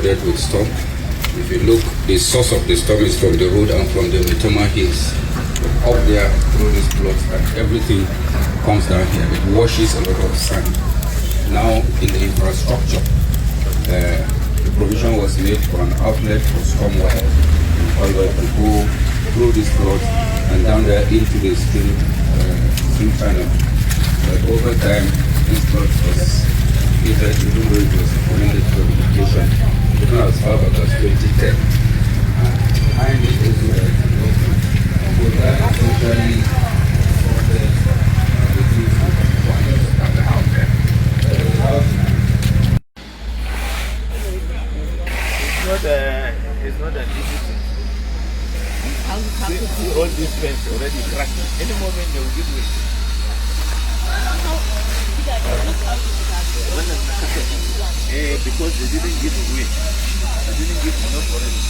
flooded with storm. If you look, the source of the storm is from the road and from the Maitama hills. Up there through this plot, and everything comes down here. It washes a lot of sand. Now in the infrastructure, the provision was made for an outlet for stormwater in order to go through this plot and down there into the stream channel. But over time, this plot was either even though it was recommended for education, even as far back as 2010. Behind it is where it was that essentially for the youth and the house there. It's not an easy thing. See all these fence already cracking. Any moment they will give way. Because they didn't give away. They didn't give enough already.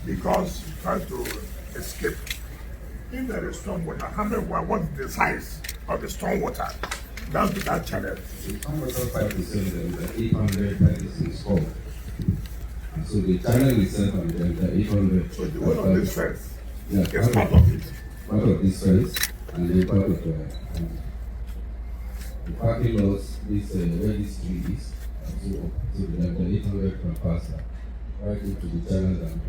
Because you try to escape. If there is storm water, what's the size of the storm water? That's that channel. It's almost 5% of the 800 that is installed. And so the channel itself and the 800. So the one of this fence is part of it. Part of this fence and then part of the parking lots, where this tree is. So the 800 can pass right into the channel and